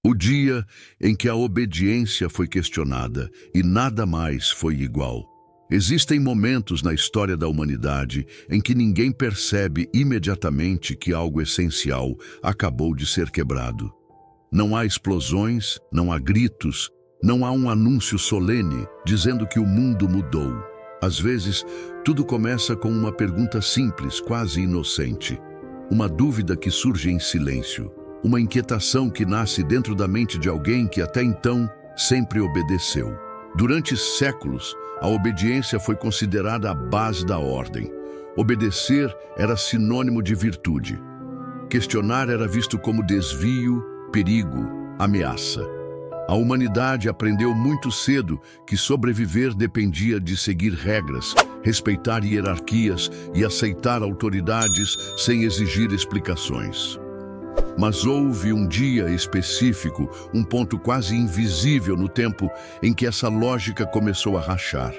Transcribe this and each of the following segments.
O dia em que a obediência foi questionada e nada mais foi igual. Existem momentos na história da humanidade em que ninguém percebe imediatamente que algo essencial acabou de ser quebrado. Não há explosões, não há gritos, não há um anúncio solene dizendo que o mundo mudou. Às vezes, tudo começa com uma pergunta simples, quase inocente. Uma dúvida que surge em silêncio. Uma inquietação que nasce dentro da mente de alguém que até então sempre obedeceu. Durante séculos, a obediência foi considerada a base da ordem. Obedecer era sinônimo de virtude. Questionar era visto como desvio, perigo, ameaça. A humanidade aprendeu muito cedo que sobreviver dependia de seguir regras, respeitar hierarquias e aceitar autoridades sem exigir explicações. Mas houve um dia específico, um ponto quase invisível no tempo em que essa lógica começou a rachar.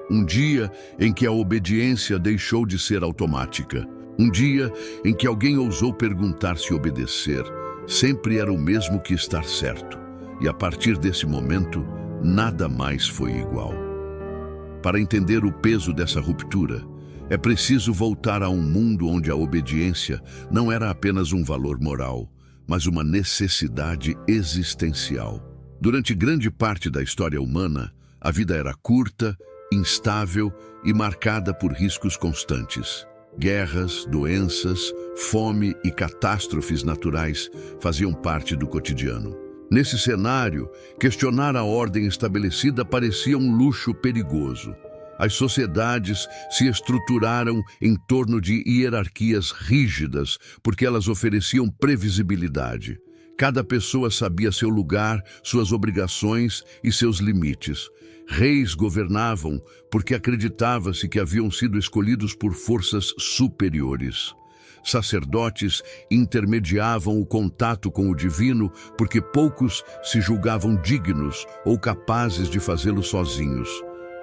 Um dia em que a obediência deixou de ser automática. Um dia em que alguém ousou perguntar se obedecer sempre era o mesmo que estar certo. E a partir desse momento, nada mais foi igual. Para entender o peso dessa ruptura, é preciso voltar a um mundo onde a obediência não era apenas um valor moral, mas uma necessidade existencial. Durante grande parte da história humana, a vida era curta, instável e marcada por riscos constantes. Guerras, doenças, fome e catástrofes naturais faziam parte do cotidiano. Nesse cenário, questionar a ordem estabelecida parecia um luxo perigoso. As sociedades se estruturaram em torno de hierarquias rígidas porque elas ofereciam previsibilidade. Cada pessoa sabia seu lugar, suas obrigações e seus limites. Reis governavam porque acreditava-se que haviam sido escolhidos por forças superiores. Sacerdotes intermediavam o contato com o divino porque poucos se julgavam dignos ou capazes de fazê-lo sozinhos.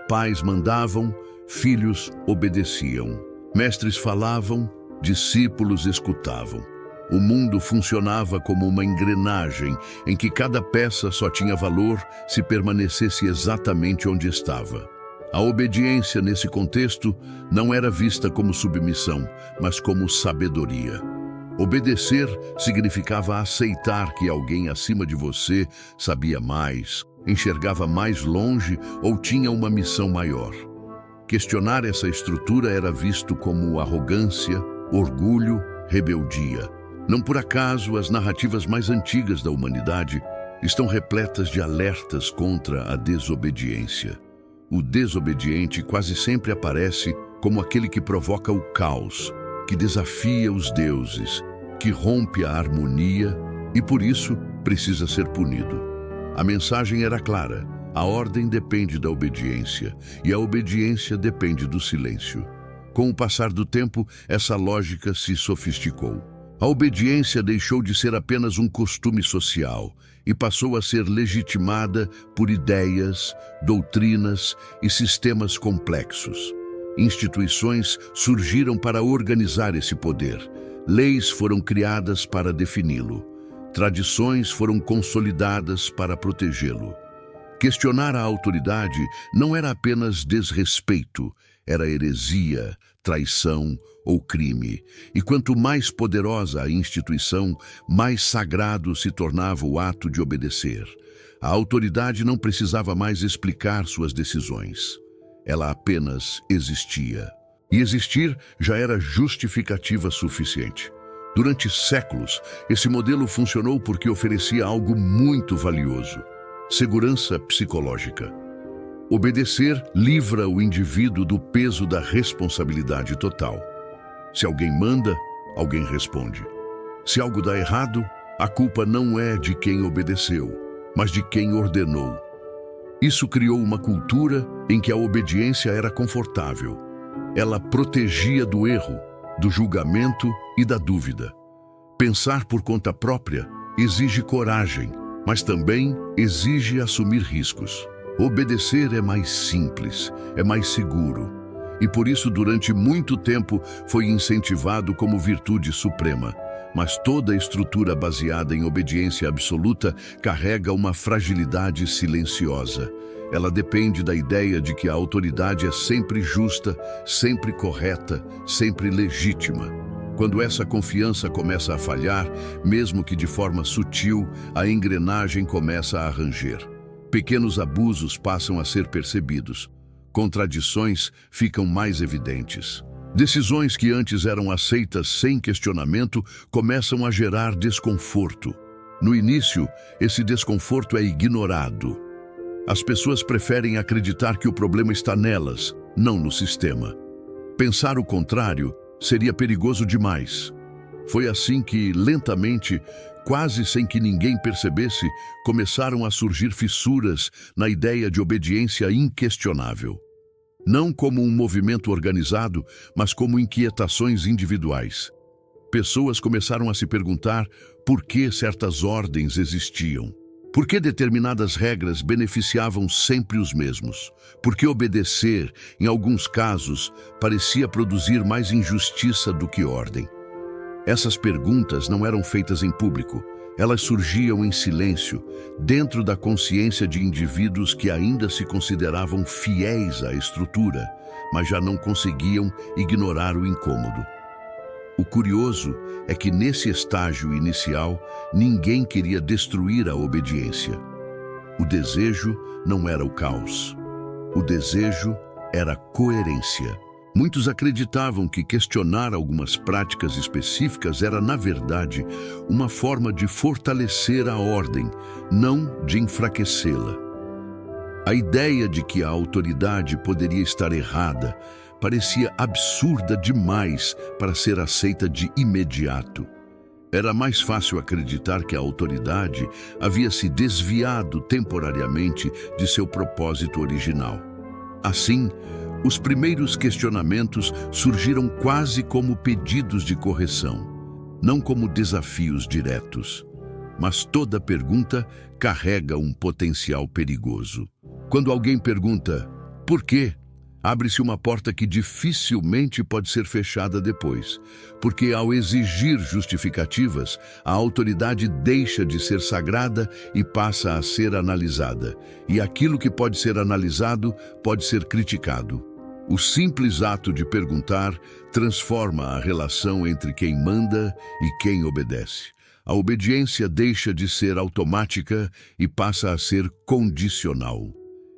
Pais mandavam, filhos obedeciam. Mestres falavam, discípulos escutavam. O mundo funcionava como uma engrenagem em que cada peça só tinha valor se permanecesse exatamente onde estava. A obediência nesse contexto não era vista como submissão, mas como sabedoria. Obedecer significava aceitar que alguém acima de você sabia mais, enxergava mais longe ou tinha uma missão maior. Questionar essa estrutura era visto como arrogância, orgulho, rebeldia. Não por acaso as narrativas mais antigas da humanidade estão repletas de alertas contra a desobediência. O desobediente quase sempre aparece como aquele que provoca o caos, que desafia os deuses, que rompe a harmonia e por isso precisa ser punido. A mensagem era clara: a ordem depende da obediência e a obediência depende do silêncio. Com o passar do tempo, essa lógica se sofisticou. A obediência deixou de ser apenas um costume social e passou a ser legitimada por ideias, doutrinas e sistemas complexos. Instituições surgiram para organizar esse poder. Leis foram criadas para defini-lo. Tradições foram consolidadas para protegê-lo. Questionar a autoridade não era apenas desrespeito, era heresia, traição ou crime. E quanto mais poderosa a instituição, mais sagrado se tornava o ato de obedecer. A autoridade não precisava mais explicar suas decisões. Ela apenas existia. E existir já era justificativa suficiente. Durante séculos, esse modelo funcionou porque oferecia algo muito valioso: segurança psicológica. Obedecer livra o indivíduo do peso da responsabilidade total. Se alguém manda, alguém responde. Se algo dá errado, a culpa não é de quem obedeceu, mas de quem ordenou. Isso criou uma cultura em que a obediência era confortável. Ela protegia do erro, do julgamento e da dúvida. Pensar por conta própria exige coragem, mas também exige assumir riscos. Obedecer é mais simples, é mais seguro. E por isso, durante muito tempo, foi incentivado como virtude suprema. Mas toda estrutura baseada em obediência absoluta carrega uma fragilidade silenciosa. Ela depende da ideia de que a autoridade é sempre justa, sempre correta, sempre legítima. Quando essa confiança começa a falhar, mesmo que de forma sutil, a engrenagem começa a ranger. Pequenos abusos passam a ser percebidos. Contradições ficam mais evidentes. Decisões que antes eram aceitas sem questionamento começam a gerar desconforto. No início, esse desconforto é ignorado. As pessoas preferem acreditar que o problema está nelas, não no sistema. Pensar o contrário seria perigoso demais. Foi assim que, lentamente, quase sem que ninguém percebesse, começaram a surgir fissuras na ideia de obediência inquestionável. Não como um movimento organizado, mas como inquietações individuais. Pessoas começaram a se perguntar por que certas ordens existiam. Por que determinadas regras beneficiavam sempre os mesmos? Por que obedecer, em alguns casos, parecia produzir mais injustiça do que ordem? Essas perguntas não eram feitas em público. Elas surgiam em silêncio, dentro da consciência de indivíduos que ainda se consideravam fiéis à estrutura, mas já não conseguiam ignorar o incômodo. O curioso é que nesse estágio inicial, ninguém queria destruir a obediência. O desejo não era o caos. O desejo era coerência. Muitos acreditavam que questionar algumas práticas específicas era, na verdade, uma forma de fortalecer a ordem, não de enfraquecê-la. A ideia de que a autoridade poderia estar errada parecia absurda demais para ser aceita de imediato. Era mais fácil acreditar que a autoridade havia se desviado temporariamente de seu propósito original. Assim, os primeiros questionamentos surgiram quase como pedidos de correção, não como desafios diretos. Mas toda pergunta carrega um potencial perigoso. Quando alguém pergunta, por quê? Abre-se uma porta que dificilmente pode ser fechada depois, porque ao exigir justificativas, a autoridade deixa de ser sagrada e passa a ser analisada, e aquilo que pode ser analisado pode ser criticado. O simples ato de perguntar transforma a relação entre quem manda e quem obedece. A obediência deixa de ser automática e passa a ser condicional.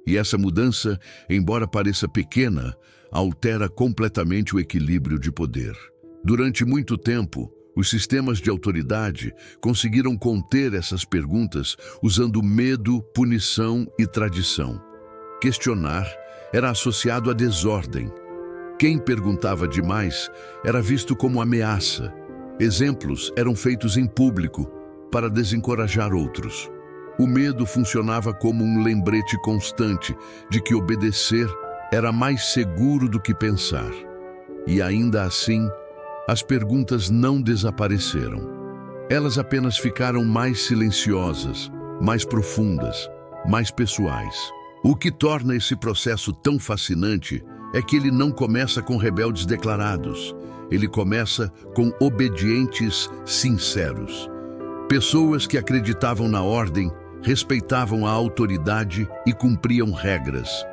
E essa mudança, embora pareça pequena, altera completamente o equilíbrio de poder. Durante muito tempo, os sistemas de autoridade conseguiram conter essas perguntas usando medo, punição e tradição. Questionar era associado à desordem. Quem perguntava demais era visto como ameaça. Exemplos eram feitos em público para desencorajar outros. O medo funcionava como um lembrete constante de que obedecer era mais seguro do que pensar. E ainda assim, as perguntas não desapareceram. Elas apenas ficaram mais silenciosas, mais profundas, mais pessoais. O que torna esse processo tão fascinante é que ele não começa com rebeldes declarados. Ele começa com obedientes sinceros. Pessoas que acreditavam na ordem, respeitavam a autoridade e cumpriam regras.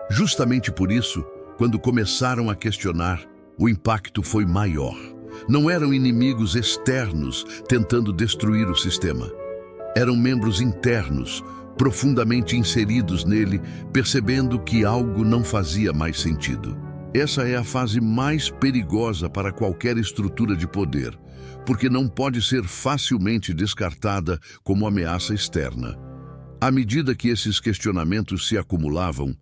Justamente por isso, quando começaram a questionar, o impacto foi maior. Não eram inimigos externos tentando destruir o sistema. Eram membros internos, profundamente inseridos nele, percebendo que algo não fazia mais sentido. Essa é a fase mais perigosa para qualquer estrutura de poder, porque não pode ser facilmente descartada como ameaça externa. À medida que esses questionamentos se acumulavam,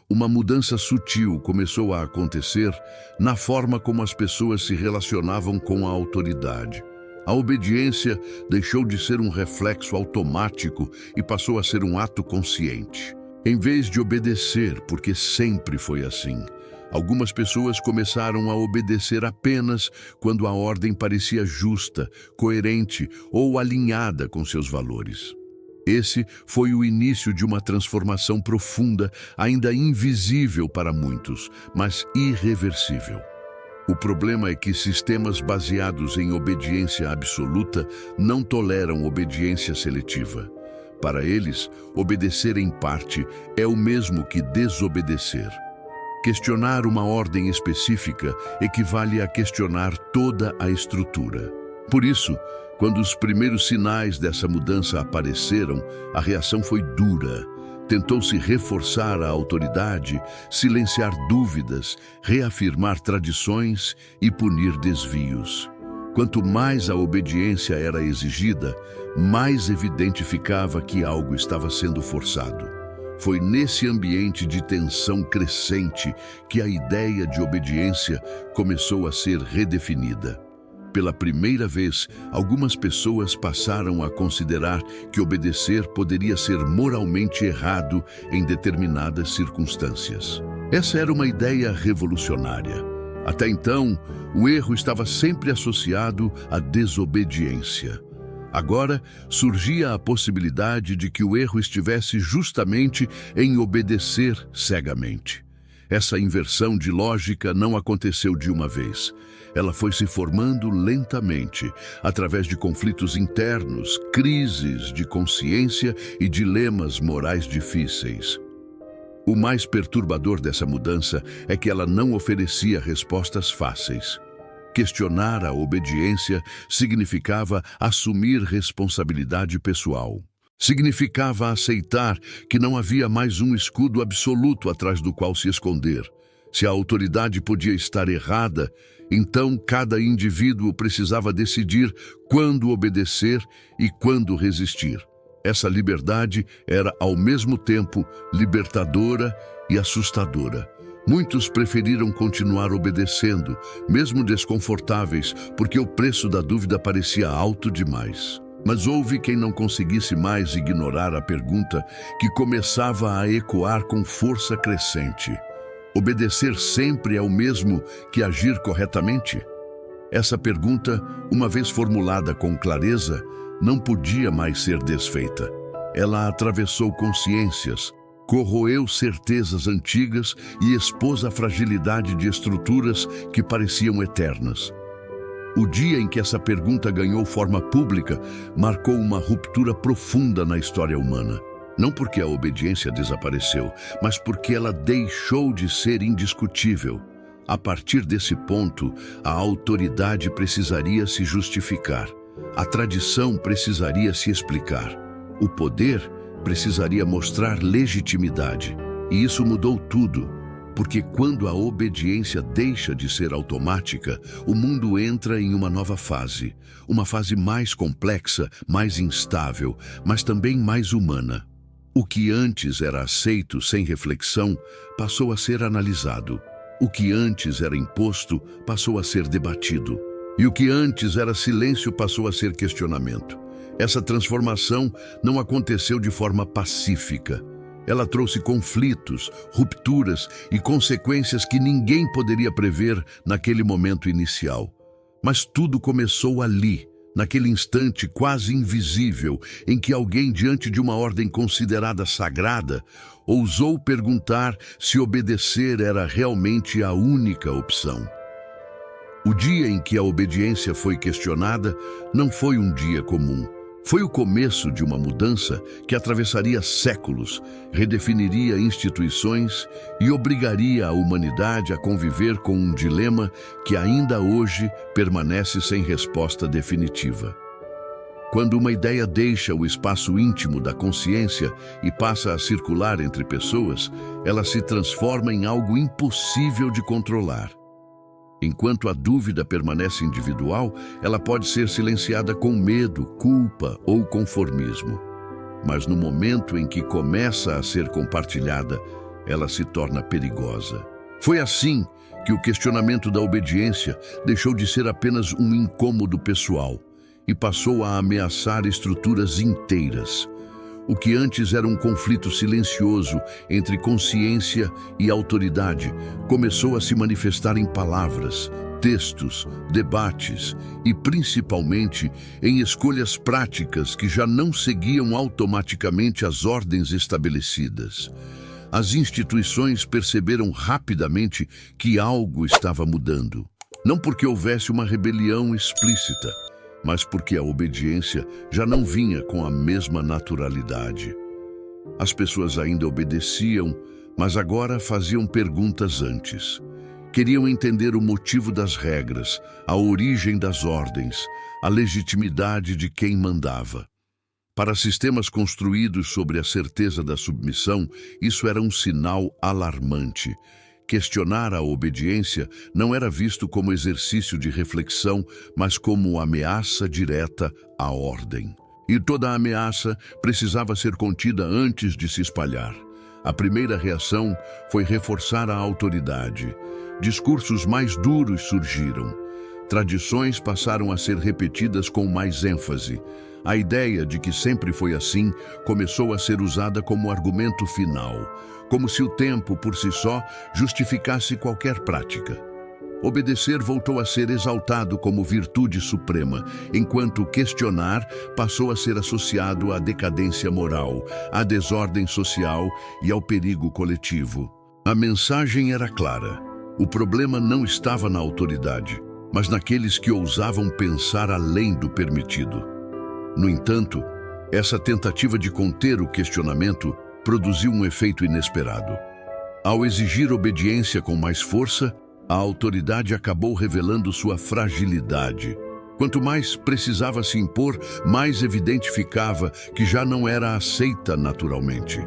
uma mudança sutil começou a acontecer na forma como as pessoas se relacionavam com a autoridade. A obediência deixou de ser um reflexo automático e passou a ser um ato consciente. Em vez de obedecer, porque sempre foi assim, algumas pessoas começaram a obedecer apenas quando a ordem parecia justa, coerente ou alinhada com seus valores. Esse foi o início de uma transformação profunda, ainda invisível para muitos, mas irreversível. O problema é que sistemas baseados em obediência absoluta não toleram obediência seletiva. Para eles, obedecer em parte é o mesmo que desobedecer. Questionar uma ordem específica equivale a questionar toda a estrutura. Por isso, quando os primeiros sinais dessa mudança apareceram, a reação foi dura. Tentou-se reforçar a autoridade, silenciar dúvidas, reafirmar tradições e punir desvios. Quanto mais a obediência era exigida, mais evidente ficava que algo estava sendo forçado. Foi nesse ambiente de tensão crescente que a ideia de obediência começou a ser redefinida. Pela primeira vez, algumas pessoas passaram a considerar que obedecer poderia ser moralmente errado em determinadas circunstâncias. Essa era uma ideia revolucionária. Até então, o erro estava sempre associado à desobediência. Agora, surgia a possibilidade de que o erro estivesse justamente em obedecer cegamente. Essa inversão de lógica não aconteceu de uma vez. Ela foi se formando lentamente, através de conflitos internos, crises de consciência e dilemas morais difíceis. O mais perturbador dessa mudança é que ela não oferecia respostas fáceis. Questionar a obediência significava assumir responsabilidade pessoal. Significava aceitar que não havia mais um escudo absoluto atrás do qual se esconder. Se a autoridade podia estar errada, então cada indivíduo precisava decidir quando obedecer e quando resistir. Essa liberdade era, ao mesmo tempo, libertadora e assustadora. Muitos preferiram continuar obedecendo, mesmo desconfortáveis, porque o preço da dúvida parecia alto demais. Mas houve quem não conseguisse mais ignorar a pergunta que começava a ecoar com força crescente. Obedecer sempre é o mesmo que agir corretamente? Essa pergunta, uma vez formulada com clareza, não podia mais ser desfeita. Ela atravessou consciências, corroeu certezas antigas e expôs a fragilidade de estruturas que pareciam eternas. O dia em que essa pergunta ganhou forma pública marcou uma ruptura profunda na história humana. Não porque a obediência desapareceu, mas porque ela deixou de ser indiscutível. A partir desse ponto, a autoridade precisaria se justificar. A tradição precisaria se explicar. O poder precisaria mostrar legitimidade. E isso mudou tudo. Porque quando a obediência deixa de ser automática, o mundo entra em uma nova fase. Uma fase mais complexa, mais instável, mas também mais humana. O que antes era aceito sem reflexão, passou a ser analisado. O que antes era imposto, passou a ser debatido. E o que antes era silêncio, passou a ser questionamento. Essa transformação não aconteceu de forma pacífica. Ela trouxe conflitos, rupturas e consequências que ninguém poderia prever naquele momento inicial. Mas tudo começou ali, naquele instante quase invisível, em que alguém, diante de uma ordem considerada sagrada, ousou perguntar se obedecer era realmente a única opção. O dia em que a obediência foi questionada não foi um dia comum. Foi o começo de uma mudança que atravessaria séculos, redefiniria instituições e obrigaria a humanidade a conviver com um dilema que ainda hoje permanece sem resposta definitiva. Quando uma ideia deixa o espaço íntimo da consciência e passa a circular entre pessoas, ela se transforma em algo impossível de controlar. Enquanto a dúvida permanece individual, ela pode ser silenciada com medo, culpa ou conformismo. Mas no momento em que começa a ser compartilhada, ela se torna perigosa. Foi assim que o questionamento da obediência deixou de ser apenas um incômodo pessoal e passou a ameaçar estruturas inteiras. O que antes era um conflito silencioso entre consciência e autoridade começou a se manifestar em palavras, textos, debates e, principalmente, em escolhas práticas que já não seguiam automaticamente as ordens estabelecidas. As instituições perceberam rapidamente que algo estava mudando. Não porque houvesse uma rebelião explícita, mas porque a obediência já não vinha com a mesma naturalidade. As pessoas ainda obedeciam, mas agora faziam perguntas antes. Queriam entender o motivo das regras, a origem das ordens, a legitimidade de quem mandava. Para sistemas construídos sobre a certeza da submissão, isso era um sinal alarmante. Questionar a obediência não era visto como exercício de reflexão, mas como ameaça direta à ordem. E toda ameaça precisava ser contida antes de se espalhar. A primeira reação foi reforçar a autoridade. Discursos mais duros surgiram. Tradições passaram a ser repetidas com mais ênfase. A ideia de que sempre foi assim começou a ser usada como argumento final, como se o tempo, por si só, justificasse qualquer prática. Obedecer voltou a ser exaltado como virtude suprema, enquanto questionar passou a ser associado à decadência moral, à desordem social e ao perigo coletivo. A mensagem era clara. O problema não estava na autoridade, mas naqueles que ousavam pensar além do permitido. No entanto, essa tentativa de conter o questionamento produziu um efeito inesperado. Ao exigir obediência com mais força, a autoridade acabou revelando sua fragilidade. Quanto mais precisava se impor, mais evidente ficava que já não era aceita naturalmente.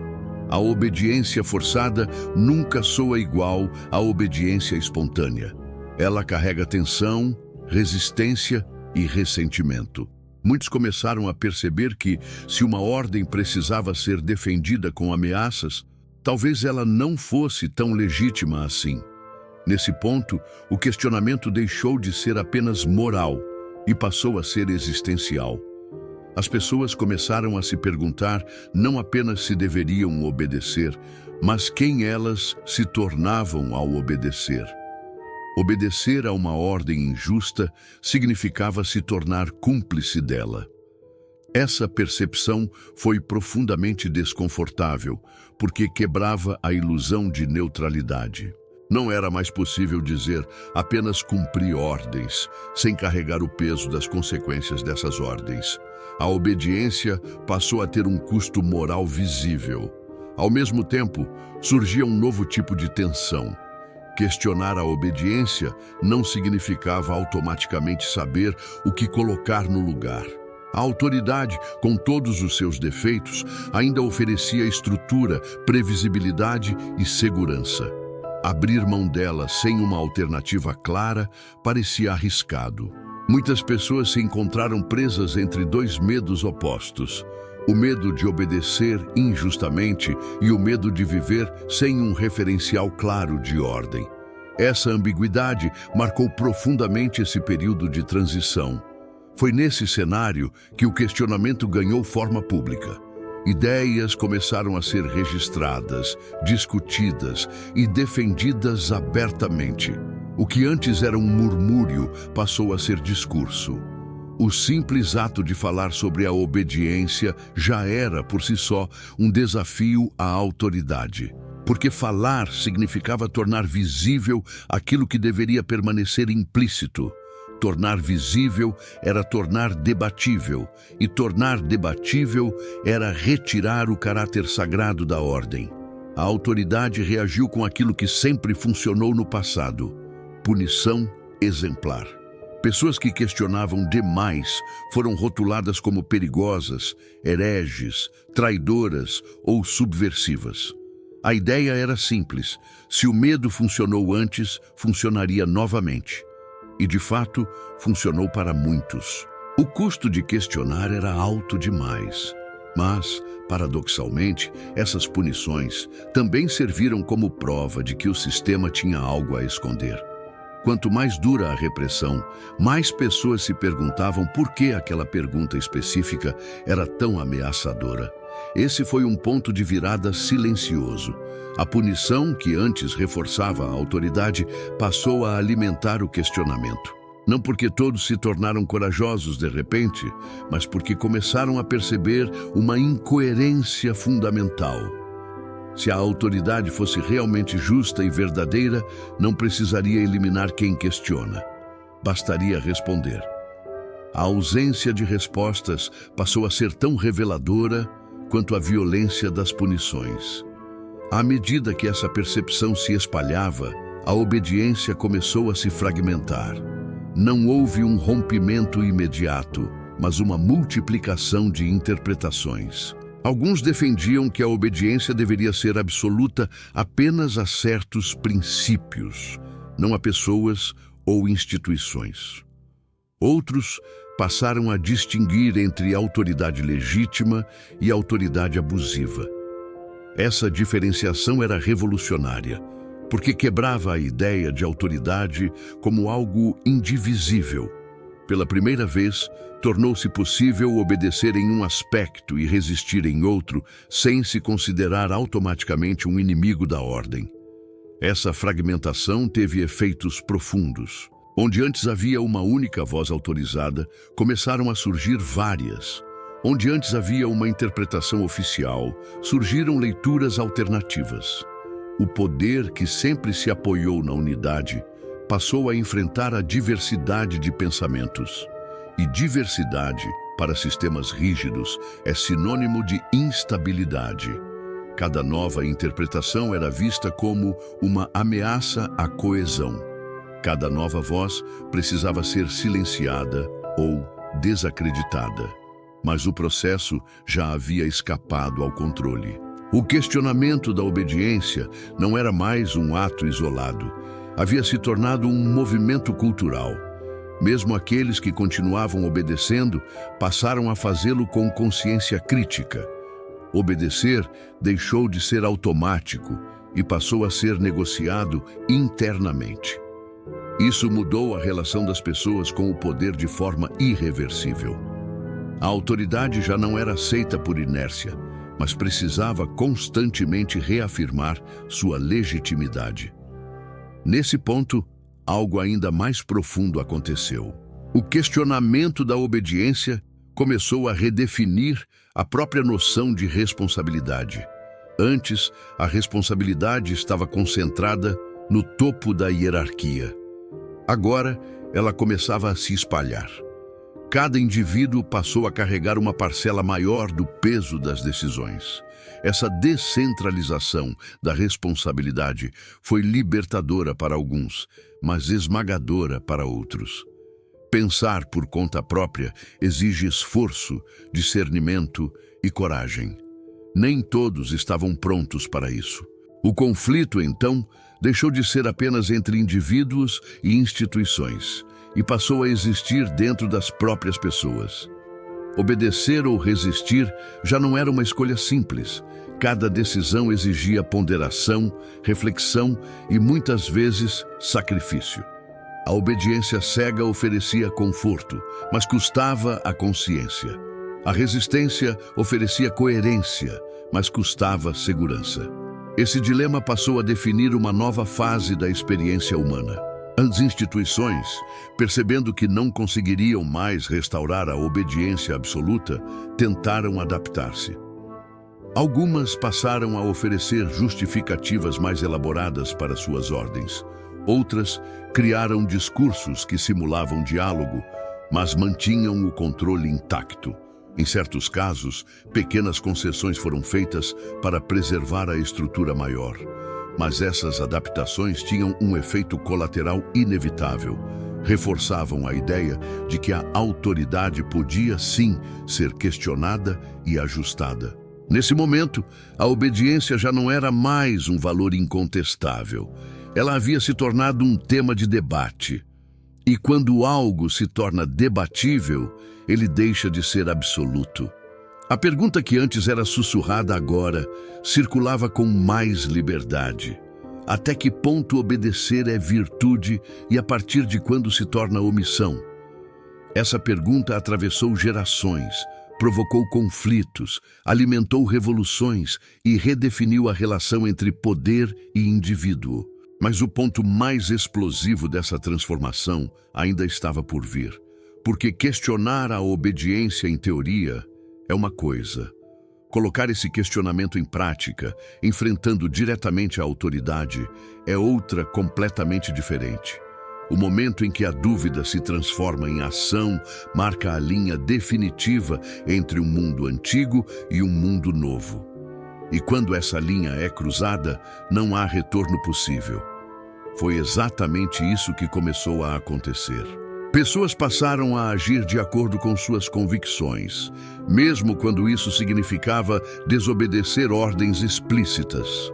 A obediência forçada nunca soa igual à obediência espontânea. Ela carrega tensão, resistência e ressentimento. Muitos começaram a perceber que, se uma ordem precisava ser defendida com ameaças, talvez ela não fosse tão legítima assim. Nesse ponto, o questionamento deixou de ser apenas moral e passou a ser existencial. As pessoas começaram a se perguntar não apenas se deveriam obedecer, mas quem elas se tornavam ao obedecer. Obedecer a uma ordem injusta significava se tornar cúmplice dela. Essa percepção foi profundamente desconfortável, porque quebrava a ilusão de neutralidade. Não era mais possível dizer apenas cumprir ordens, sem carregar o peso das consequências dessas ordens. A obediência passou a ter um custo moral visível. Ao mesmo tempo, surgia um novo tipo de tensão. Questionar a obediência não significava automaticamente saber o que colocar no lugar. A autoridade, com todos os seus defeitos, ainda oferecia estrutura, previsibilidade e segurança. Abrir mão dela sem uma alternativa clara parecia arriscado. Muitas pessoas se encontraram presas entre dois medos opostos: o medo de obedecer injustamente e o medo de viver sem um referencial claro de ordem. Essa ambiguidade marcou profundamente esse período de transição. Foi nesse cenário que o questionamento ganhou forma pública. Ideias começaram a ser registradas, discutidas e defendidas abertamente. O que antes era um murmúrio passou a ser discurso. O simples ato de falar sobre a obediência já era, por si só, um desafio à autoridade. Porque falar significava tornar visível aquilo que deveria permanecer implícito. Tornar visível era tornar debatível, e tornar debatível era retirar o caráter sagrado da ordem. A autoridade reagiu com aquilo que sempre funcionou no passado: punição exemplar. Pessoas que questionavam demais foram rotuladas como perigosas, hereges, traidoras ou subversivas. A ideia era simples: se o medo funcionou antes, funcionaria novamente. E, de fato, funcionou para muitos. O custo de questionar era alto demais. Mas, paradoxalmente, essas punições também serviram como prova de que o sistema tinha algo a esconder. Quanto mais dura a repressão, mais pessoas se perguntavam por que aquela pergunta específica era tão ameaçadora. Esse foi um ponto de virada silencioso. A punição, que antes reforçava a autoridade, passou a alimentar o questionamento. Não porque todos se tornaram corajosos de repente, mas porque começaram a perceber uma incoerência fundamental. Se a autoridade fosse realmente justa e verdadeira, não precisaria eliminar quem questiona. bastaria responder. A ausência de respostas passou a ser tão reveladora quanto a violência das punições. À medida que essa percepção se espalhava, a obediência começou a se fragmentar. Não houve um rompimento imediato, mas uma multiplicação de interpretações. Alguns defendiam que a obediência deveria ser absoluta apenas a certos princípios, não a pessoas ou instituições. Outros passaram a distinguir entre autoridade legítima e autoridade abusiva. Essa diferenciação era revolucionária, porque quebrava a ideia de autoridade como algo indivisível. Pela primeira vez, tornou-se possível obedecer em um aspecto e resistir em outro, sem se considerar automaticamente um inimigo da ordem. Essa fragmentação teve efeitos profundos. Onde antes havia uma única voz autorizada, começaram a surgir várias. Onde antes havia uma interpretação oficial, surgiram leituras alternativas. O poder que sempre se apoiou na unidade passou a enfrentar a diversidade de pensamentos. E diversidade, para sistemas rígidos, é sinônimo de instabilidade. Cada nova interpretação era vista como uma ameaça à coesão. Cada nova voz precisava ser silenciada ou desacreditada. Mas o processo já havia escapado ao controle. O questionamento da obediência não era mais um ato isolado. Havia se tornado um movimento cultural. Mesmo aqueles que continuavam obedecendo passaram a fazê-lo com consciência crítica. Obedecer deixou de ser automático e passou a ser negociado internamente. Isso mudou a relação das pessoas com o poder de forma irreversível. A autoridade já não era aceita por inércia, mas precisava constantemente reafirmar sua legitimidade. Nesse ponto, algo ainda mais profundo aconteceu. O questionamento da obediência começou a redefinir a própria noção de responsabilidade. Antes, a responsabilidade estava concentrada no topo da hierarquia. Agora, ela começava a se espalhar. Cada indivíduo passou a carregar uma parcela maior do peso das decisões. Essa descentralização da responsabilidade foi libertadora para alguns, mas esmagadora para outros. Pensar por conta própria exige esforço, discernimento e coragem. Nem todos estavam prontos para isso. O conflito, então, deixou de ser apenas entre indivíduos e instituições e passou a existir dentro das próprias pessoas. Obedecer ou resistir já não era uma escolha simples. Cada decisão exigia ponderação, reflexão e, muitas vezes, sacrifício. A obediência cega oferecia conforto, mas custava a consciência. A resistência oferecia coerência, mas custava segurança. Esse dilema passou a definir uma nova fase da experiência humana. As instituições, percebendo que não conseguiriam mais restaurar a obediência absoluta, tentaram adaptar-se. Algumas passaram a oferecer justificativas mais elaboradas para suas ordens. Outras criaram discursos que simulavam diálogo, mas mantinham o controle intacto. Em certos casos, pequenas concessões foram feitas para preservar a estrutura maior. Mas essas adaptações tinham um efeito colateral inevitável. Reforçavam a ideia de que a autoridade podia, sim, ser questionada e ajustada. Nesse momento, a obediência já não era mais um valor incontestável. Ela havia se tornado um tema de debate. E quando algo se torna debatível, ele deixa de ser absoluto. A pergunta que antes era sussurrada agora circulava com mais liberdade. Até que ponto obedecer é virtude e a partir de quando se torna omissão? Essa pergunta atravessou gerações, provocou conflitos, alimentou revoluções e redefiniu a relação entre poder e indivíduo. Mas o ponto mais explosivo dessa transformação ainda estava por vir, porque questionar a obediência em teoria é uma coisa. Colocar esse questionamento em prática, enfrentando diretamente a autoridade, é outra completamente diferente. O momento em que a dúvida se transforma em ação marca a linha definitiva entre um mundo antigo e um mundo novo. E quando essa linha é cruzada, não há retorno possível. Foi exatamente isso que começou a acontecer. Pessoas passaram a agir de acordo com suas convicções, mesmo quando isso significava desobedecer ordens explícitas.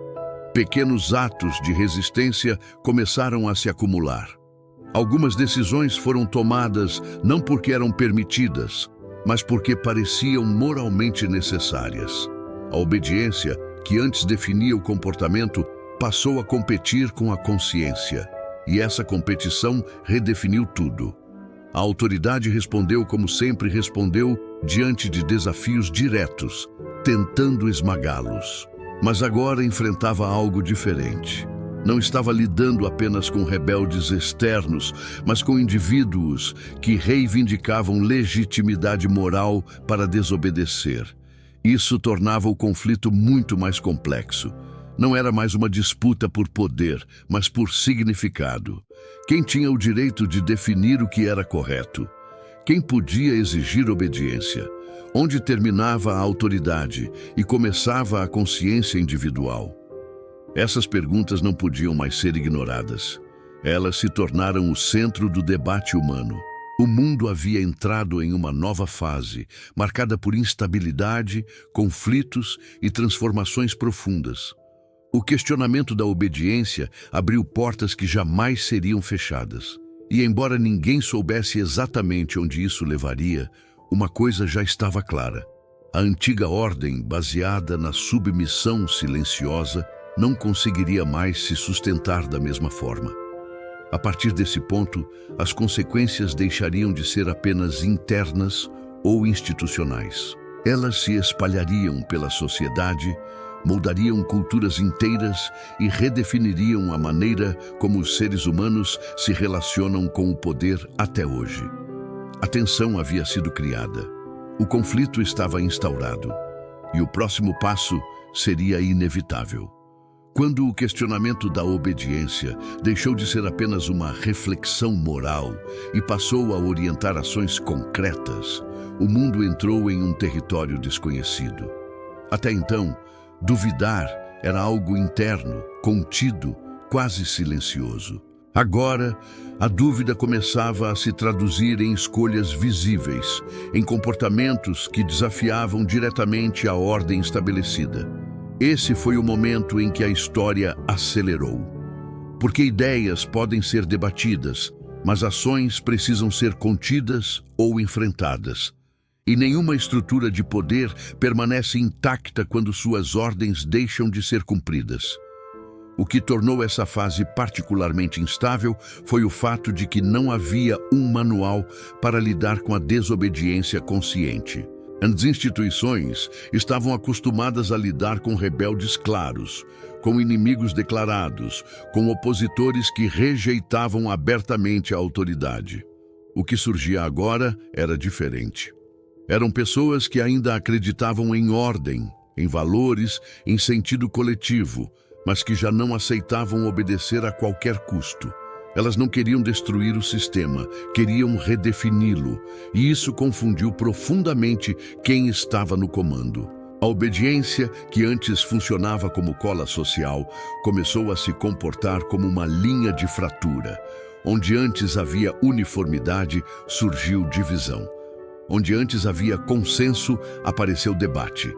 Pequenos atos de resistência começaram a se acumular. Algumas decisões foram tomadas não porque eram permitidas, mas porque pareciam moralmente necessárias. A obediência, que antes definia o comportamento, passou a competir com a consciência, e essa competição redefiniu tudo. A autoridade respondeu como sempre respondeu diante de desafios diretos, tentando esmagá-los. Mas agora enfrentava algo diferente. Não estava lidando apenas com rebeldes externos, mas com indivíduos que reivindicavam legitimidade moral para desobedecer. Isso tornava o conflito muito mais complexo. Não era mais uma disputa por poder, mas por significado. Quem tinha o direito de definir o que era correto? Quem podia exigir obediência? Onde terminava a autoridade e começava a consciência individual? Essas perguntas não podiam mais ser ignoradas. Elas se tornaram o centro do debate humano. O mundo havia entrado em uma nova fase, marcada por instabilidade, conflitos e transformações profundas. O questionamento da obediência abriu portas que jamais seriam fechadas. E embora ninguém soubesse exatamente onde isso levaria, uma coisa já estava clara. A antiga ordem, baseada na submissão silenciosa, não conseguiria mais se sustentar da mesma forma. A partir desse ponto, as consequências deixariam de ser apenas internas ou institucionais. Elas se espalhariam pela sociedade, moldariam culturas inteiras e redefiniriam a maneira como os seres humanos se relacionam com o poder até hoje. A tensão havia sido criada, o conflito estava instaurado, e o próximo passo seria inevitável. Quando o questionamento da obediência deixou de ser apenas uma reflexão moral e passou a orientar ações concretas, o mundo entrou em um território desconhecido. Até então, duvidar era algo interno, contido, quase silencioso. Agora, a dúvida começava a se traduzir em escolhas visíveis, em comportamentos que desafiavam diretamente a ordem estabelecida. Esse foi o momento em que a história acelerou. Porque ideias podem ser debatidas, mas ações precisam ser contidas ou enfrentadas. E nenhuma estrutura de poder permanece intacta quando suas ordens deixam de ser cumpridas. O que tornou essa fase particularmente instável foi o fato de que não havia um manual para lidar com a desobediência consciente. As instituições estavam acostumadas a lidar com rebeldes claros, com inimigos declarados, com opositores que rejeitavam abertamente a autoridade. O que surgia agora era diferente. Eram pessoas que ainda acreditavam em ordem, em valores, em sentido coletivo, mas que já não aceitavam obedecer a qualquer custo. Elas não queriam destruir o sistema, queriam redefini-lo, e isso confundiu profundamente quem estava no comando. A obediência, que antes funcionava como cola social, começou a se comportar como uma linha de fratura. Onde antes havia uniformidade, surgiu divisão. Onde antes havia consenso, apareceu debate.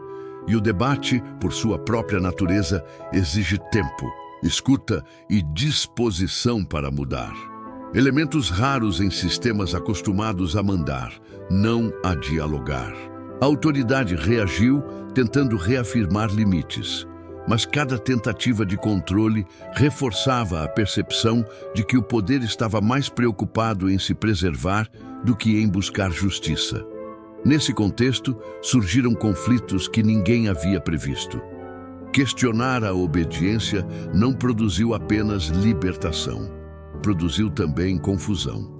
E o debate, por sua própria natureza, exige tempo, escuta e disposição para mudar. Elementos raros em sistemas acostumados a mandar, não a dialogar. A autoridade reagiu, tentando reafirmar limites, mas cada tentativa de controle reforçava a percepção de que o poder estava mais preocupado em se preservar do que em buscar justiça. Nesse contexto, surgiram conflitos que ninguém havia previsto. Questionar a obediência não produziu apenas libertação, produziu também confusão.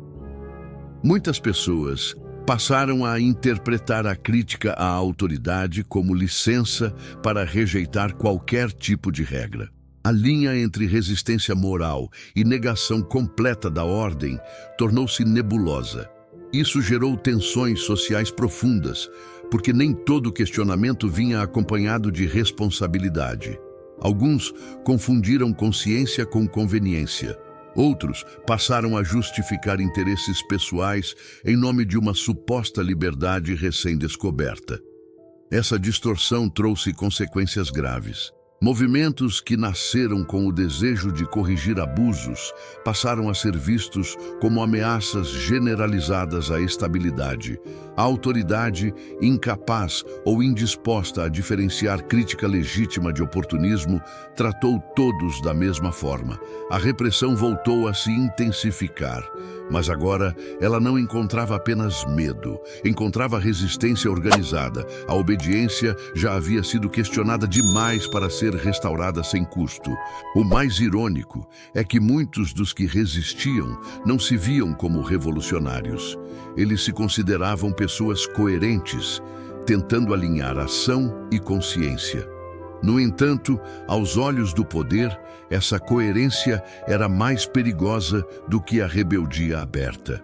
Muitas pessoas passaram a interpretar a crítica à autoridade como licença para rejeitar qualquer tipo de regra. A linha entre resistência moral e negação completa da ordem tornou-se nebulosa. Isso gerou tensões sociais profundas, porque nem todo questionamento vinha acompanhado de responsabilidade. Alguns confundiram consciência com conveniência. Outros passaram a justificar interesses pessoais em nome de uma suposta liberdade recém-descoberta. Essa distorção trouxe consequências graves. Movimentos que nasceram com o desejo de corrigir abusos passaram a ser vistos como ameaças generalizadas à estabilidade. A autoridade, incapaz ou indisposta a diferenciar crítica legítima de oportunismo, tratou todos da mesma forma. A repressão voltou a se intensificar, mas agora ela não encontrava apenas medo, encontrava resistência organizada. A obediência já havia sido questionada demais para ser restaurada sem custo. O mais irônico é que muitos dos que resistiam não se viam como revolucionários. Eles se consideravam pessoas coerentes, tentando alinhar ação e consciência. No entanto, aos olhos do poder, essa coerência era mais perigosa do que a rebeldia aberta,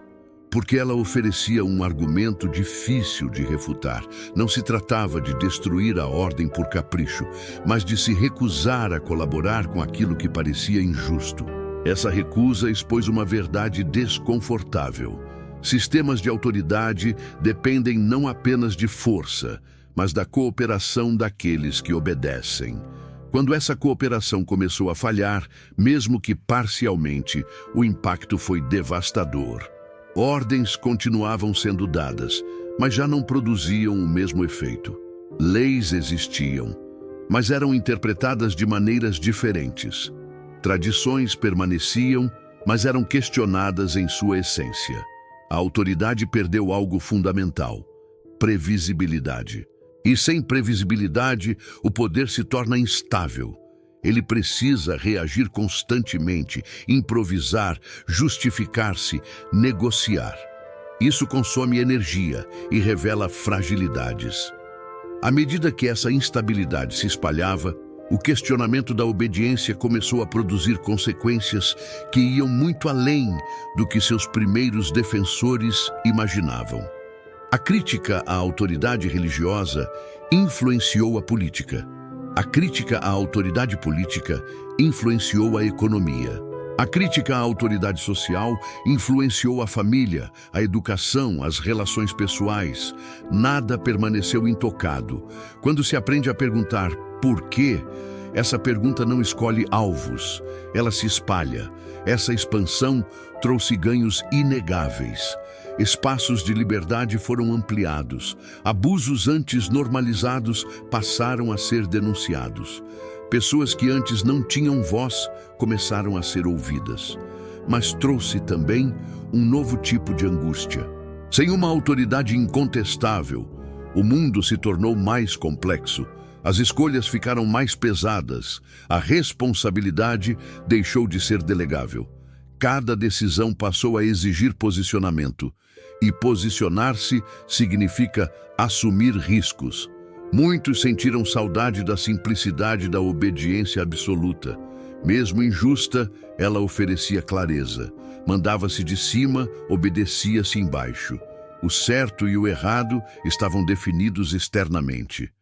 porque ela oferecia um argumento difícil de refutar. Não se tratava de destruir a ordem por capricho, mas de se recusar a colaborar com aquilo que parecia injusto. Essa recusa expôs uma verdade desconfortável. Sistemas de autoridade dependem não apenas de força, mas da cooperação daqueles que obedecem. Quando essa cooperação começou a falhar, mesmo que parcialmente, o impacto foi devastador. Ordens continuavam sendo dadas, mas já não produziam o mesmo efeito. Leis existiam, mas eram interpretadas de maneiras diferentes. Tradições permaneciam, mas eram questionadas em sua essência. A autoridade perdeu algo fundamental: previsibilidade. E sem previsibilidade, o poder se torna instável. Ele precisa reagir constantemente, improvisar, justificar-se, negociar. Isso consome energia e revela fragilidades. À medida que essa instabilidade se espalhava, o questionamento da obediência começou a produzir consequências que iam muito além do que seus primeiros defensores imaginavam. A crítica à autoridade religiosa influenciou a política. A crítica à autoridade política influenciou a economia. A crítica à autoridade social influenciou a família, a educação, as relações pessoais. Nada permaneceu intocado. Quando se aprende a perguntar por quê, essa pergunta não escolhe alvos, ela se espalha. Essa expansão trouxe ganhos inegáveis. Espaços de liberdade foram ampliados. Abusos antes normalizados passaram a ser denunciados. Pessoas que antes não tinham voz começaram a ser ouvidas. Mas trouxe também um novo tipo de angústia. Sem uma autoridade incontestável, o mundo se tornou mais complexo. As escolhas ficaram mais pesadas. A responsabilidade deixou de ser delegável. Cada decisão passou a exigir posicionamento. E posicionar-se significa assumir riscos. Muitos sentiram saudade da simplicidade da obediência absoluta. Mesmo injusta, ela oferecia clareza. Mandava-se de cima, obedecia-se embaixo. O certo e o errado estavam definidos externamente.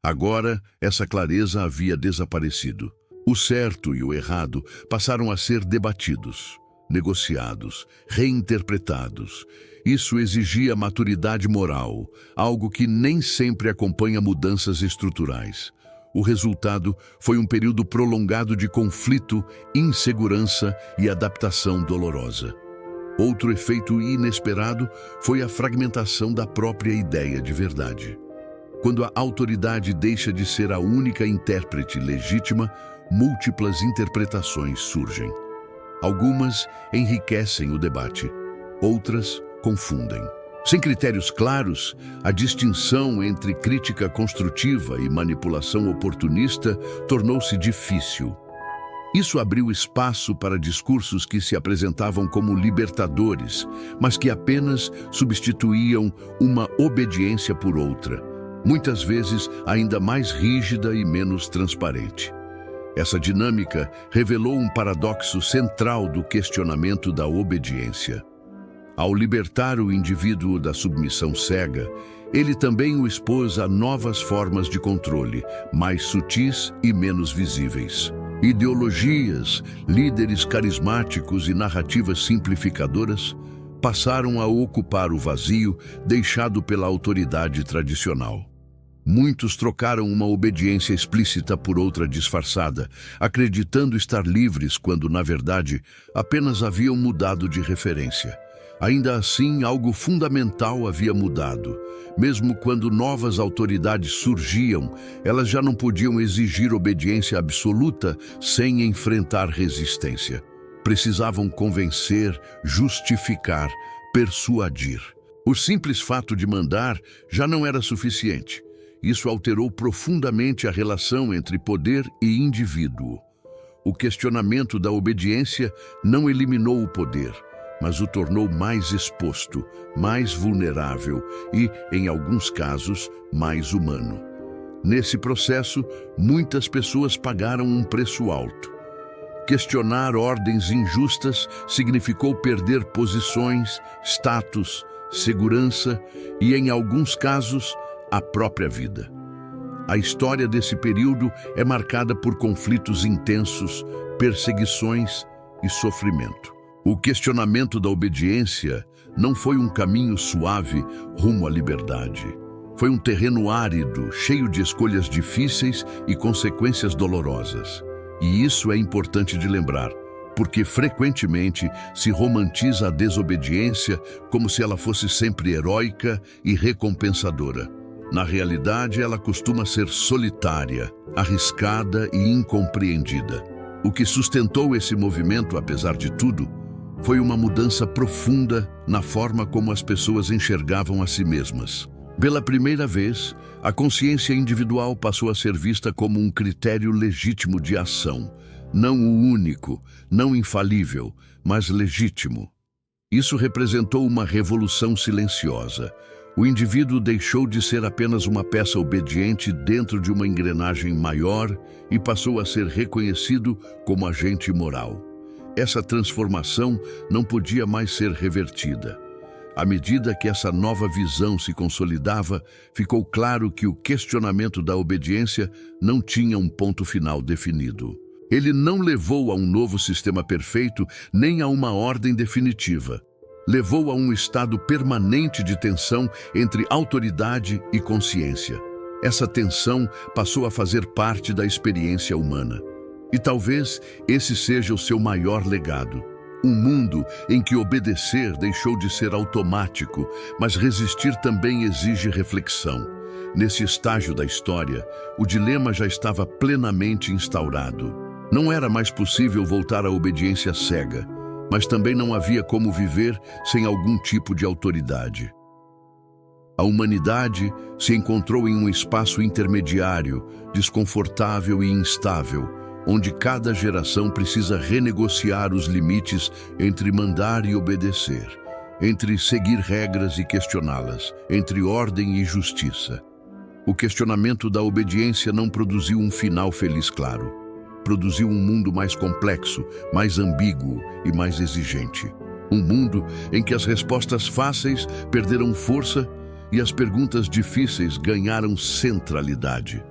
Agora, essa clareza havia desaparecido. O certo e o errado passaram a ser debatidos, negociados, reinterpretados. Isso exigia maturidade moral, algo que nem sempre acompanha mudanças estruturais. O resultado foi um período prolongado de conflito, insegurança e adaptação dolorosa. Outro efeito inesperado foi a fragmentação da própria ideia de verdade. Quando a autoridade deixa de ser a única intérprete legítima, múltiplas interpretações surgem. Algumas enriquecem o debate, outras confundem. Sem critérios claros, a distinção entre crítica construtiva e manipulação oportunista tornou-se difícil. Isso abriu espaço para discursos que se apresentavam como libertadores, mas que apenas substituíam uma obediência por outra, muitas vezes ainda mais rígida e menos transparente. Essa dinâmica revelou um paradoxo central do questionamento da obediência. Ao libertar o indivíduo da submissão cega, ele também o expôs a novas formas de controle, mais sutis e menos visíveis. Ideologias, líderes carismáticos e narrativas simplificadoras passaram a ocupar o vazio deixado pela autoridade tradicional. Muitos trocaram uma obediência explícita por outra disfarçada, acreditando estar livres quando, na verdade, apenas haviam mudado de referência. Ainda assim, algo fundamental havia mudado. Mesmo quando novas autoridades surgiam, elas já não podiam exigir obediência absoluta sem enfrentar resistência. Precisavam convencer, justificar, persuadir. O simples fato de mandar já não era suficiente. Isso alterou profundamente a relação entre poder e indivíduo. O questionamento da obediência não eliminou o poder, mas o tornou mais exposto, mais vulnerável e, em alguns casos, mais humano. Nesse processo, muitas pessoas pagaram um preço alto. Questionar ordens injustas significou perder posições, status, segurança e, em alguns casos, a própria vida. A história desse período é marcada por conflitos intensos, perseguições e sofrimento. O questionamento da obediência não foi um caminho suave rumo à liberdade. Foi um terreno árido, cheio de escolhas difíceis e consequências dolorosas. E isso é importante de lembrar, porque frequentemente se romantiza a desobediência como se ela fosse sempre heróica e recompensadora. Na realidade, ela costuma ser solitária, arriscada e incompreendida. O que sustentou esse movimento, apesar de tudo, foi uma mudança profunda na forma como as pessoas enxergavam a si mesmas. Pela primeira vez, a consciência individual passou a ser vista como um critério legítimo de ação, não o único, não infalível, mas legítimo. Isso representou uma revolução silenciosa. O indivíduo deixou de ser apenas uma peça obediente dentro de uma engrenagem maior e passou a ser reconhecido como agente moral. Essa transformação não podia mais ser revertida. À medida que essa nova visão se consolidava, ficou claro que o questionamento da obediência não tinha um ponto final definido. Ele não levou a um novo sistema perfeito, nem a uma ordem definitiva. Levou a um estado permanente de tensão entre autoridade e consciência. Essa tensão passou a fazer parte da experiência humana. E talvez esse seja o seu maior legado. Um mundo em que obedecer deixou de ser automático, mas resistir também exige reflexão. Nesse estágio da história, o dilema já estava plenamente instaurado. Não era mais possível voltar à obediência cega, mas também não havia como viver sem algum tipo de autoridade. A humanidade se encontrou em um espaço intermediário, desconfortável e instável, onde cada geração precisa renegociar os limites entre mandar e obedecer, entre seguir regras e questioná-las, entre ordem e justiça. O questionamento da obediência não produziu um final feliz claro. Produziu um mundo mais complexo, mais ambíguo e mais exigente. Um mundo em que as respostas fáceis perderam força e as perguntas difíceis ganharam centralidade.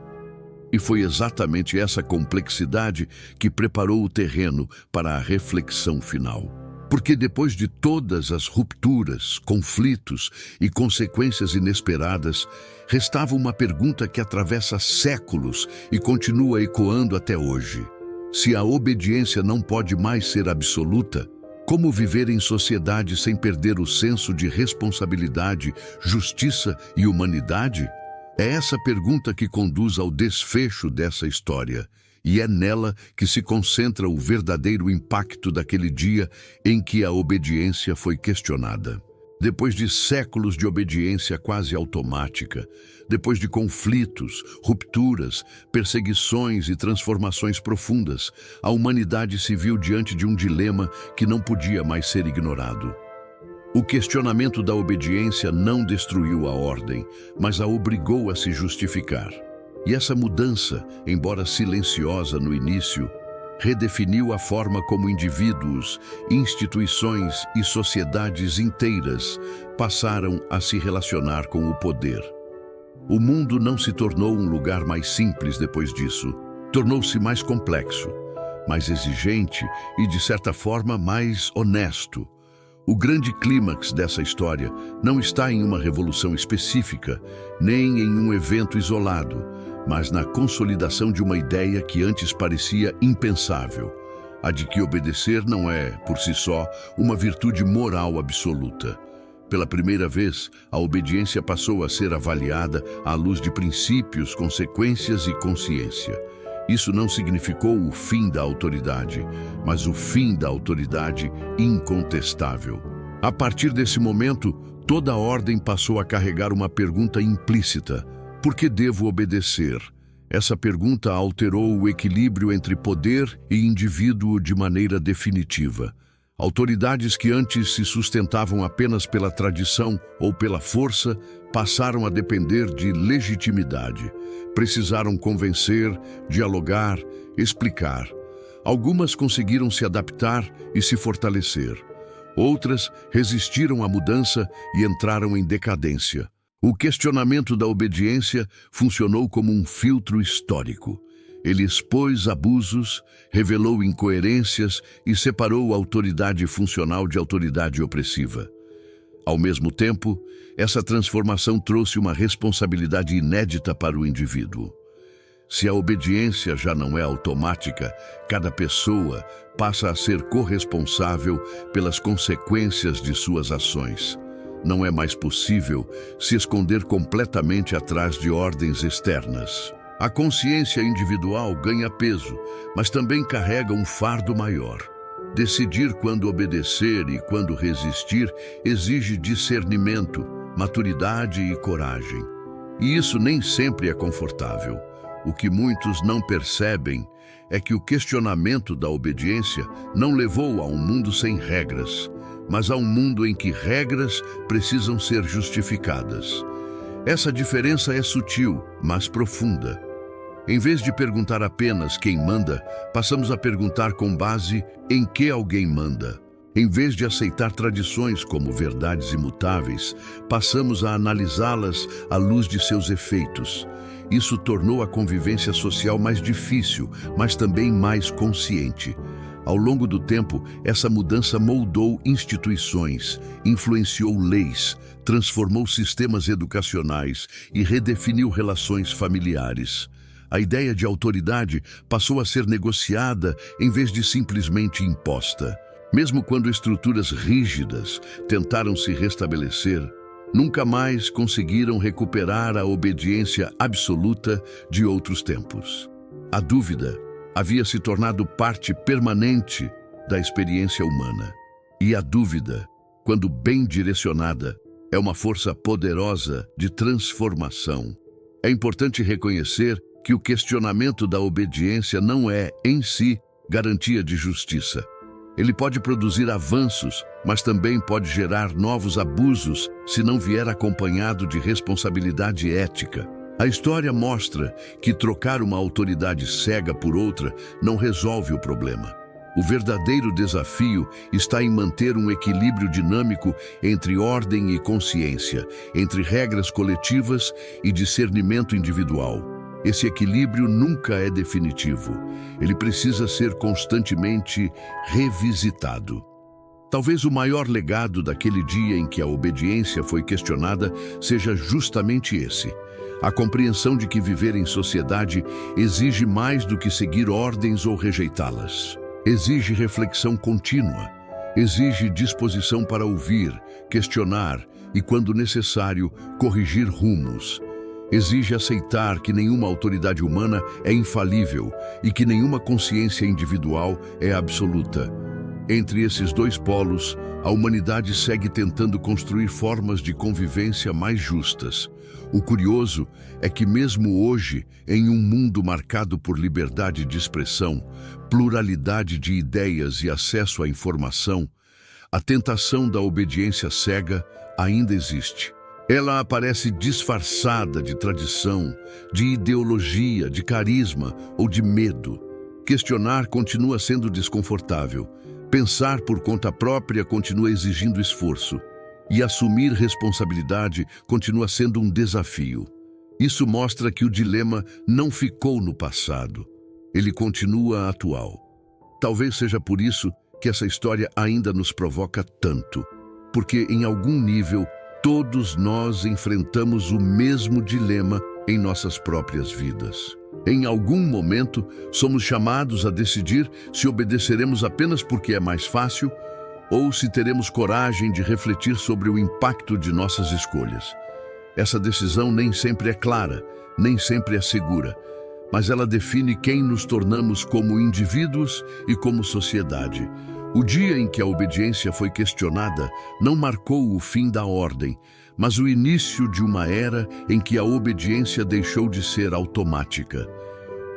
E foi exatamente essa complexidade que preparou o terreno para a reflexão final. Porque depois de todas as rupturas, conflitos e consequências inesperadas, restava uma pergunta que atravessa séculos e continua ecoando até hoje. Se a obediência não pode mais ser absoluta, como viver em sociedade sem perder o senso de responsabilidade, justiça e humanidade? É essa pergunta que conduz ao desfecho dessa história, e é nela que se concentra o verdadeiro impacto daquele dia em que a obediência foi questionada. Depois de séculos de obediência quase automática, depois de conflitos, rupturas, perseguições e transformações profundas, a humanidade se viu diante de um dilema que não podia mais ser ignorado. O questionamento da obediência não destruiu a ordem, mas a obrigou a se justificar. E essa mudança, embora silenciosa no início, redefiniu a forma como indivíduos, instituições e sociedades inteiras passaram a se relacionar com o poder. O mundo não se tornou um lugar mais simples depois disso. Tornou-se mais complexo, mais exigente e, de certa forma, mais honesto. O grande clímax dessa história não está em uma revolução específica, nem em um evento isolado, mas na consolidação de uma ideia que antes parecia impensável, a de que obedecer não é, por si só, uma virtude moral absoluta. Pela primeira vez, a obediência passou a ser avaliada à luz de princípios, consequências e consciência. Isso não significou o fim da autoridade, mas o fim da autoridade incontestável. A partir desse momento, toda a ordem passou a carregar uma pergunta implícita: por que devo obedecer? Essa pergunta alterou o equilíbrio entre poder e indivíduo de maneira definitiva. Autoridades que antes se sustentavam apenas pela tradição ou pela força passaram a depender de legitimidade. Precisaram convencer, dialogar, explicar. Algumas conseguiram se adaptar e se fortalecer. Outras resistiram à mudança e entraram em decadência. O questionamento da obediência funcionou como um filtro histórico. Ele expôs abusos, revelou incoerências e separou a autoridade funcional de autoridade opressiva. Ao mesmo tempo, essa transformação trouxe uma responsabilidade inédita para o indivíduo. Se a obediência já não é automática, cada pessoa passa a ser corresponsável pelas consequências de suas ações. Não é mais possível se esconder completamente atrás de ordens externas. A consciência individual ganha peso, mas também carrega um fardo maior. Decidir quando obedecer e quando resistir exige discernimento, maturidade e coragem. E isso nem sempre é confortável. O que muitos não percebem é que o questionamento da obediência não levou a um mundo sem regras, mas a um mundo em que regras precisam ser justificadas. Essa diferença é sutil, mas profunda. Em vez de perguntar apenas quem manda, passamos a perguntar com base em que alguém manda. Em vez de aceitar tradições como verdades imutáveis, passamos a analisá-las à luz de seus efeitos. Isso tornou a convivência social mais difícil, mas também mais consciente. Ao longo do tempo, essa mudança moldou instituições, influenciou leis, transformou sistemas educacionais e redefiniu relações familiares. A ideia de autoridade passou a ser negociada em vez de simplesmente imposta. Mesmo quando estruturas rígidas tentaram se restabelecer, nunca mais conseguiram recuperar a obediência absoluta de outros tempos. A dúvida havia se tornado parte permanente da experiência humana. E a dúvida, quando bem direcionada, é uma força poderosa de transformação. É importante reconhecer que o questionamento da obediência não é, em si, garantia de justiça. Ele pode produzir avanços, mas também pode gerar novos abusos se não vier acompanhado de responsabilidade ética. A história mostra que trocar uma autoridade cega por outra não resolve o problema. O verdadeiro desafio está em manter um equilíbrio dinâmico entre ordem e consciência, entre regras coletivas e discernimento individual. Esse equilíbrio nunca é definitivo. Ele precisa ser constantemente revisitado. Talvez o maior legado daquele dia em que a obediência foi questionada seja justamente esse: a compreensão de que viver em sociedade exige mais do que seguir ordens ou rejeitá-las. Exige reflexão contínua, exige disposição para ouvir, questionar e, quando necessário, corrigir rumos. Exige aceitar que nenhuma autoridade humana é infalível e que nenhuma consciência individual é absoluta. Entre esses dois polos, a humanidade segue tentando construir formas de convivência mais justas. O curioso é que mesmo hoje, em um mundo marcado por liberdade de expressão, pluralidade de ideias e acesso à informação, a tentação da obediência cega ainda existe. Ela aparece disfarçada de tradição, de ideologia, de carisma ou de medo. Questionar continua sendo desconfortável. Pensar por conta própria continua exigindo esforço. E assumir responsabilidade continua sendo um desafio. Isso mostra que o dilema não ficou no passado. Ele continua atual. Talvez seja por isso que essa história ainda nos provoca tanto. Porque, em algum nível, todos nós enfrentamos o mesmo dilema em nossas próprias vidas. Em algum momento, somos chamados a decidir se obedeceremos apenas porque é mais fácil ou se teremos coragem de refletir sobre o impacto de nossas escolhas. Essa decisão nem sempre é clara, nem sempre é segura, mas ela define quem nos tornamos como indivíduos e como sociedade. O dia em que a obediência foi questionada não marcou o fim da ordem, mas o início de uma era em que a obediência deixou de ser automática.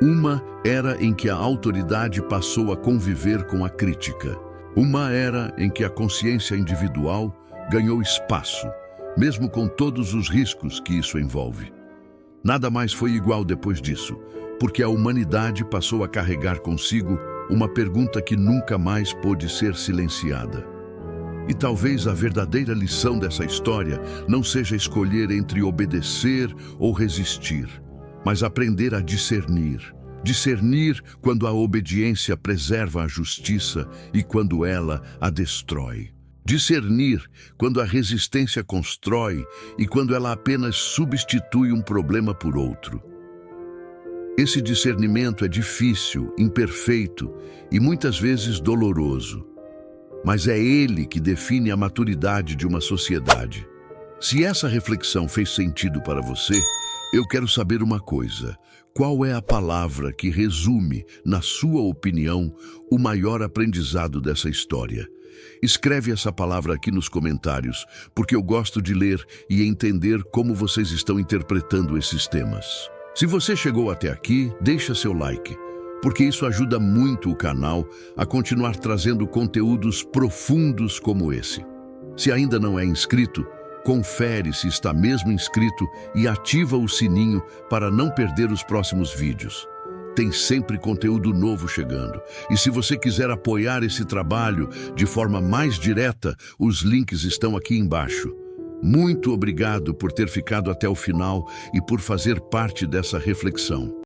Uma era em que a autoridade passou a conviver com a crítica. Uma era em que a consciência individual ganhou espaço, mesmo com todos os riscos que isso envolve. Nada mais foi igual depois disso, porque a humanidade passou a carregar consigo uma pergunta que nunca mais pôde ser silenciada. E talvez a verdadeira lição dessa história não seja escolher entre obedecer ou resistir, mas aprender a discernir. Discernir quando a obediência preserva a justiça e quando ela a destrói. Discernir quando a resistência constrói e quando ela apenas substitui um problema por outro. Esse discernimento é difícil, imperfeito e muitas vezes doloroso. Mas é ele que define a maturidade de uma sociedade. Se essa reflexão fez sentido para você, eu quero saber uma coisa. Qual é a palavra que resume, na sua opinião, o maior aprendizado dessa história? Escreve essa palavra aqui nos comentários, porque eu gosto de ler e entender como vocês estão interpretando esses temas. Se você chegou até aqui, deixa seu like, porque isso ajuda muito o canal a continuar trazendo conteúdos profundos como esse. Se ainda não é inscrito, confere se está mesmo inscrito e ativa o sininho para não perder os próximos vídeos. Tem sempre conteúdo novo chegando. E se você quiser apoiar esse trabalho de forma mais direta, os links estão aqui embaixo. Muito obrigado por ter ficado até o final e por fazer parte dessa reflexão.